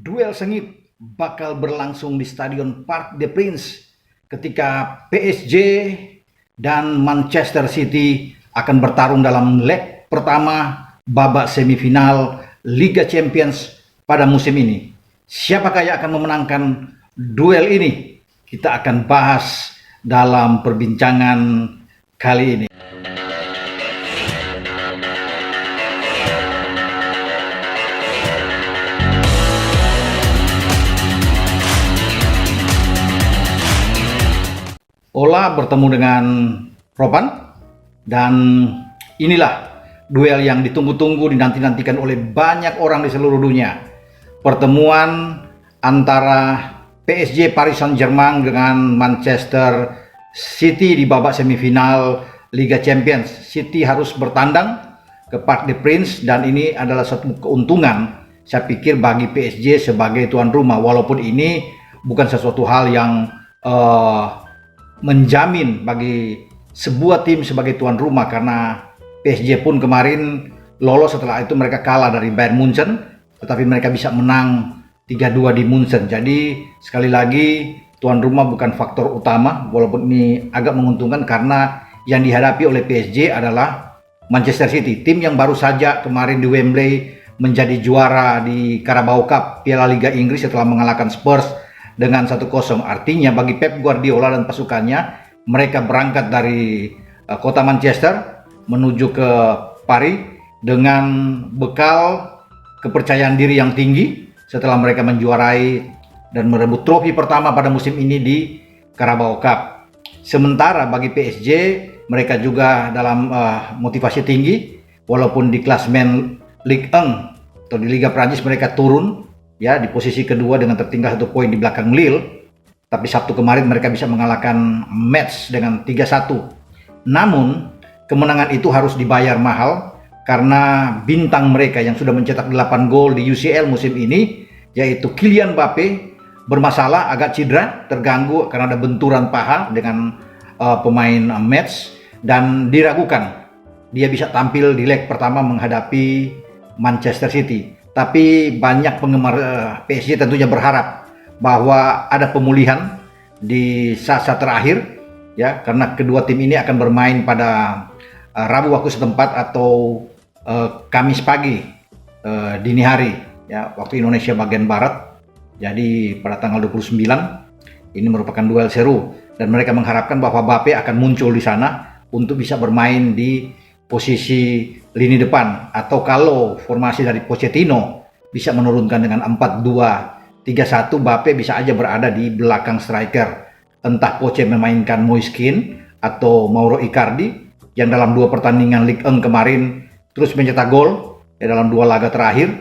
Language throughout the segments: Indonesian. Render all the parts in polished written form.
Duel sengit bakal berlangsung di Stadion Parc des Princes ketika PSG dan Manchester City akan bertarung dalam leg pertama babak semifinal Liga Champions pada musim ini. Siapakah yang akan memenangkan duel ini? Kita akan bahas dalam perbincangan kali ini. Ola bertemu dengan Roban, dan inilah duel yang ditunggu-tunggu, dinanti-nantikan oleh banyak orang di seluruh dunia. Pertemuan antara PSG Paris Saint-Germain dengan Manchester City di babak semifinal Liga Champions. City harus bertandang ke Parc des Princes dan ini adalah satu keuntungan saya pikir bagi PSG sebagai tuan rumah, walaupun ini bukan sesuatu hal yang menjamin bagi sebuah tim sebagai tuan rumah, karena PSG pun kemarin lolos, setelah itu mereka kalah dari Bayern Munchen, tetapi mereka bisa menang 3-2 di Munchen. Jadi sekali lagi tuan rumah bukan faktor utama, walaupun ini agak menguntungkan karena yang dihadapi oleh PSG adalah Manchester City, tim yang baru saja kemarin di Wembley menjadi juara di Carabao Cup Piala Liga Inggris setelah mengalahkan Spurs dengan 1-0. Artinya bagi Pep Guardiola dan pasukannya, mereka berangkat dari kota Manchester menuju ke Paris dengan bekal kepercayaan diri yang tinggi setelah mereka menjuarai dan merebut trofi pertama pada musim ini di Carabao Cup. Sementara bagi PSG, mereka juga dalam motivasi tinggi, walaupun di klasemen Ligue 1 atau di Liga Prancis mereka turun ya di posisi kedua dengan tertinggal 1 poin di belakang Lille, tapi Sabtu kemarin mereka bisa mengalahkan Metz dengan 3-1. Namun kemenangan itu harus dibayar mahal karena bintang mereka yang sudah mencetak 8 gol di UCL musim ini, yaitu Kylian Mbappe, bermasalah, agak cedera, terganggu karena ada benturan paha dengan pemain Metz, dan diragukan dia bisa tampil di leg pertama menghadapi Manchester City. Tapi banyak penggemar PSG tentunya berharap bahwa ada pemulihan di saat-saat terakhir ya, karena kedua tim ini akan bermain pada Rabu waktu setempat atau Kamis pagi dini hari ya, waktu Indonesia bagian barat. Jadi pada tanggal 29 ini merupakan duel seru dan mereka mengharapkan bahwa Mbappe akan muncul di sana untuk bisa bermain di posisi lini depan, atau kalau formasi dari Pochettino bisa menurunkan dengan 4-2-3-1, Mbappe bisa aja berada di belakang striker. Entah Poche memainkan Moise Kean atau Mauro Icardi yang dalam 2 pertandingan Ligue 1 kemarin terus mencetak gol ya, dalam 2 laga terakhir,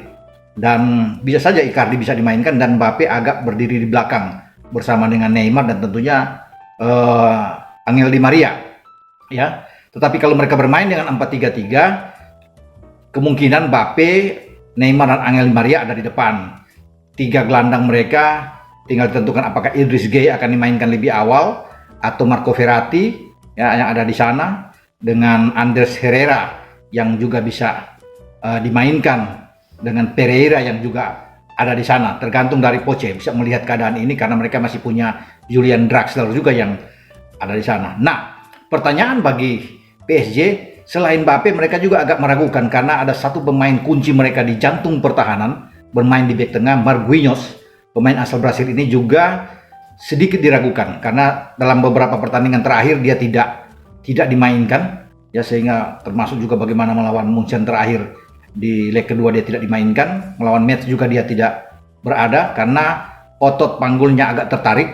dan bisa saja Icardi bisa dimainkan dan Mbappe agak berdiri di belakang bersama dengan Neymar dan tentunya Angel Di Maria ya. Tetapi kalau mereka bermain dengan 4-3-3, kemungkinan Mbappe, Neymar dan Angel Di Maria ada di depan. 3 gelandang mereka tinggal ditentukan apakah Idris Gueye akan dimainkan lebih awal atau Marco Verratti ya, yang ada di sana, dengan Andres Herrera yang juga bisa dimainkan, dengan Pereira yang juga ada di sana. Tergantung dari Poche bisa melihat keadaan ini karena mereka masih punya Julian Draxler juga yang ada di sana. Nah, pertanyaan bagi PSG, selain Mbappe mereka juga agak meragukan karena ada satu pemain kunci mereka di jantung pertahanan bermain di bek tengah, Marquinhos, pemain asal Brasil ini juga sedikit diragukan karena dalam beberapa pertandingan terakhir dia tidak dimainkan ya, sehingga termasuk juga bagaimana melawan Munchen terakhir di leg kedua dia tidak dimainkan, melawan Metz juga dia tidak berada karena otot panggulnya agak tertarik.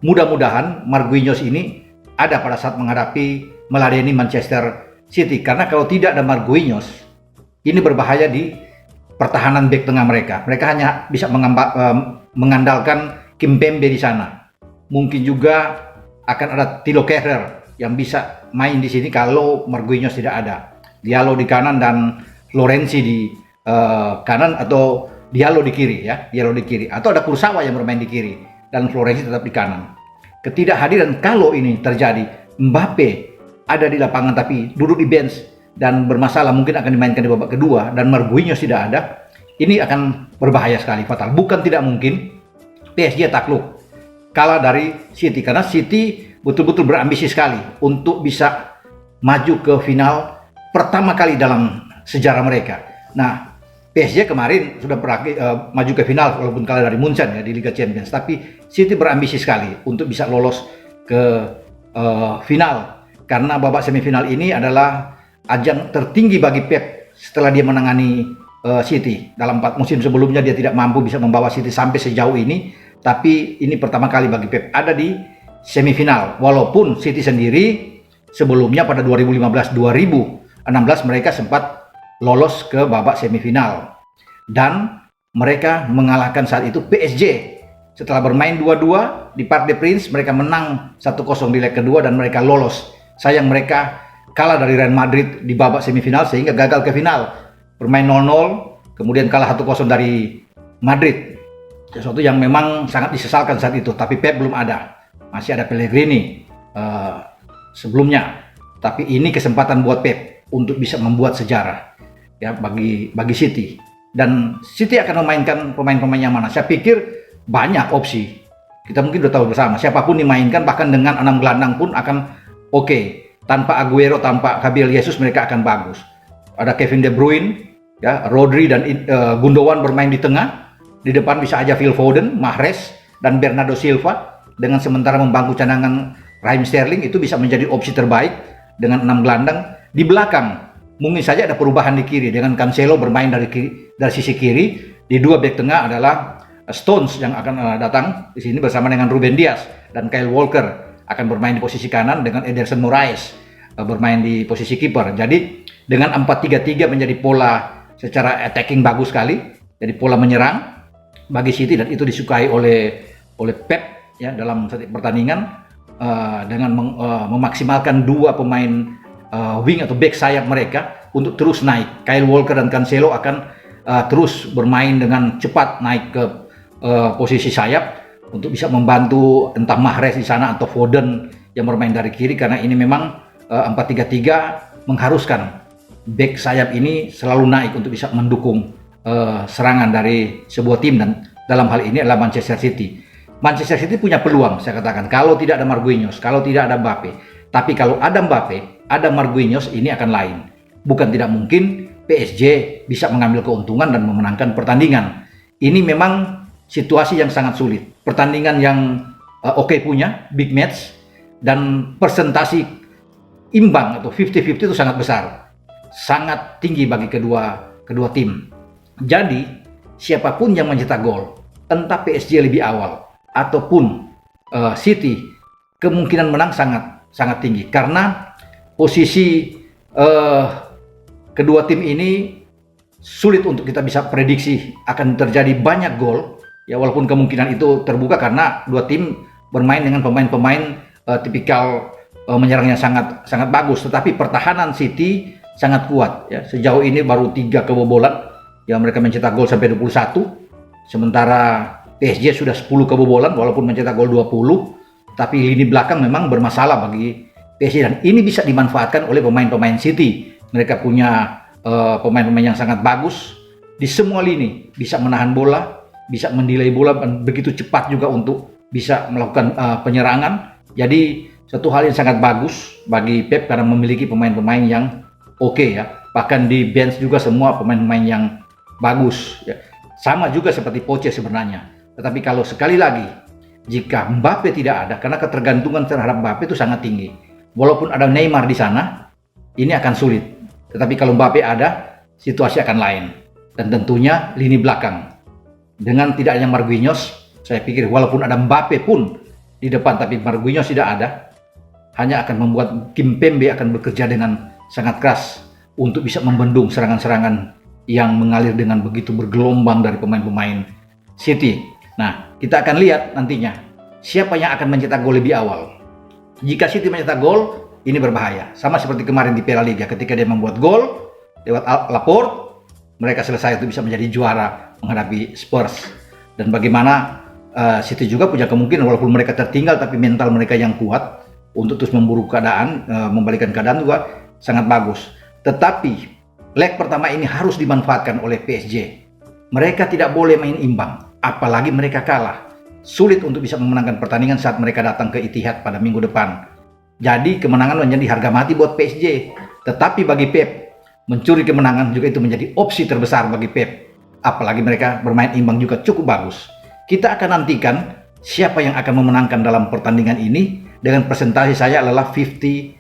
Mudah-mudahan Marquinhos ini ada pada saat menghadapi meladeni Manchester City, karena kalau tidak ada Marquinhos ini berbahaya di pertahanan bek tengah mereka. Mereka hanya bisa mengandalkan Kimpembe di sana. Mungkin juga akan ada Thilo Kehrer yang bisa main di sini kalau Marquinhos tidak ada. Diallo di kanan dan Florenzi di kanan, atau Diallo di kiri ya, Diallo di kiri, atau ada Kurzawa yang bermain di kiri dan Florenzi tetap di kanan. Ketidakhadiran kalau ini terjadi, Mbappe ada di lapangan tapi duduk di bench dan bermasalah, mungkin akan dimainkan di babak kedua, dan Marquinhos tidak ada, ini akan berbahaya sekali, fatal. Bukan tidak mungkin PSG takluk kalah dari City, karena City betul-betul berambisi sekali untuk bisa maju ke final pertama kali dalam sejarah mereka. Nah, PSG kemarin sudah maju ke final walaupun kalah dari Munchen ya di Liga Champions, tapi City berambisi sekali untuk bisa lolos ke final, karena babak semifinal ini adalah ajang tertinggi bagi Pep setelah dia menangani City. Dalam 4 musim sebelumnya dia tidak mampu bisa membawa City sampai sejauh ini, tapi ini pertama kali bagi Pep ada di semifinal. Walaupun City sendiri sebelumnya pada 2015-2016 mereka sempat lolos ke babak semifinal dan mereka mengalahkan saat itu PSG. Setelah bermain 2-2 di Parc des Princes, mereka menang 1-0 di leg kedua dan mereka lolos. Sayang mereka kalah dari Real Madrid di babak semifinal sehingga gagal ke final. Bermain 0-0, kemudian kalah 1-0 dari Madrid. Sesuatu yang memang sangat disesalkan saat itu, tapi Pep belum ada. Masih ada Pellegrini sebelumnya. Tapi ini kesempatan buat Pep untuk bisa membuat sejarah ya bagi City. Dan City akan memainkan pemain-pemain yang mana? Saya pikir banyak opsi. Kita mungkin sudah tahu bersama, siapapun dimainkan bahkan dengan 6 gelandang pun akan oke. Tanpa Aguero, tanpa Gabriel Jesus mereka akan bagus. Ada Kevin De Bruyne, ya, Rodri dan Gundogan bermain di tengah. Di depan bisa aja Phil Foden, Mahrez dan Bernardo Silva, dengan sementara membangku cadangan Raheem Sterling. Itu bisa menjadi opsi terbaik dengan 6 gelandang. Di belakang mungkin saja ada perubahan di kiri dengan Cancelo bermain dari sisi kiri. Di 2 bek tengah adalah Stones yang akan datang di sini bersama dengan Ruben Dias, dan Kyle Walker akan bermain di posisi kanan dengan Ederson Moraes bermain di posisi kiper. Jadi dengan 4-3-3 menjadi pola secara attacking bagus sekali. Jadi pola menyerang bagi City, dan itu disukai oleh Pep ya dalam setiap pertandingan dengan memaksimalkan 2 pemain wing atau back sayap mereka untuk terus naik. Kyle Walker dan Cancelo akan terus bermain dengan cepat naik ke posisi sayap untuk bisa membantu entah Mahrez di sana atau Foden yang bermain dari kiri, karena ini memang 4-3-3 mengharuskan back sayap ini selalu naik untuk bisa mendukung serangan dari sebuah tim, dan dalam hal ini adalah Manchester City. Manchester City punya peluang, saya katakan, kalau tidak ada Marquinhos, kalau tidak ada Mbappe. Tapi kalau ada Mbappe, ada Marquinhos, ini akan lain. Bukan tidak mungkin PSG bisa mengambil keuntungan dan memenangkan pertandingan. Ini memang situasi yang sangat sulit. Pertandingan yang oke punya, big match, dan persentasi imbang atau 50-50 itu sangat besar. Sangat tinggi bagi kedua tim. Jadi, siapapun yang mencetak gol, entah PSG lebih awal ataupun City, kemungkinan menang sangat tinggi. Karena posisi kedua tim ini sulit untuk kita bisa prediksi akan terjadi banyak gol. Ya, walaupun kemungkinan itu terbuka karena dua tim bermain dengan pemain-pemain tipikal menyerang yang sangat bagus, tetapi pertahanan City sangat kuat ya. Sejauh ini baru 3 kebobolan. Ya, mereka mencetak gol sampai 21. Sementara PSG sudah 10 kebobolan walaupun mencetak gol 20. Tapi lini belakang memang bermasalah bagi PSG, dan ini bisa dimanfaatkan oleh pemain-pemain City. Mereka punya pemain-pemain yang sangat bagus di semua lini, bisa menahan bola, bisa mendelay bola, dan begitu cepat juga untuk bisa melakukan penyerangan. Jadi satu hal yang sangat bagus bagi Pep karena memiliki pemain-pemain yang oke ya. Bahkan di bench juga semua pemain-pemain yang bagus ya. Sama juga seperti Poche sebenarnya. Tetapi kalau sekali lagi jika Mbappe tidak ada, karena ketergantungan terhadap Mbappe itu sangat tinggi. Walaupun ada Neymar di sana, ini akan sulit. Tetapi kalau Mbappe ada, situasi akan lain. Dan tentunya lini belakang. Dengan tidak adanya Marquinhos, saya pikir walaupun ada Mbappe pun di depan, tapi Marquinhos tidak ada, hanya akan membuat Kimpembe akan bekerja dengan sangat keras untuk bisa membendung serangan-serangan yang mengalir dengan begitu bergelombang dari pemain-pemain City. Nah, kita akan lihat nantinya siapa yang akan mencetak gol lebih awal. Jika City mencetak gol, ini berbahaya. Sama seperti kemarin di Piala Liga, ketika dia membuat gol lewat Laporte, mereka selesai itu bisa menjadi juara menghadapi Spurs. Dan bagaimana City juga punya kemungkinan walaupun mereka tertinggal, tapi mental mereka yang kuat untuk terus memburu keadaan, membalikkan keadaan juga sangat bagus. Tetapi leg pertama ini harus dimanfaatkan oleh PSG. Mereka tidak boleh main imbang, apalagi mereka kalah. Sulit untuk bisa memenangkan pertandingan saat mereka datang ke Etihad pada minggu depan. Jadi kemenangan menjadi harga mati buat PSG. Tetapi bagi Pep, mencuri kemenangan juga itu menjadi opsi terbesar bagi Pep. Apalagi mereka bermain imbang juga cukup bagus. Kita akan nantikan siapa yang akan memenangkan dalam pertandingan ini. Dengan presentasi saya adalah 50-50.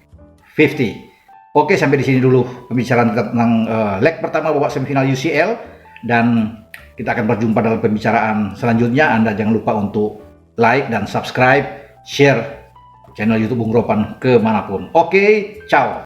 Oke, sampai di sini dulu pembicaraan tentang leg pertama babak semifinal UCL, dan kita akan berjumpa dalam pembicaraan selanjutnya. Anda jangan lupa untuk like dan subscribe, share channel YouTube Bung Ropan kemanapun. Oke, ciao.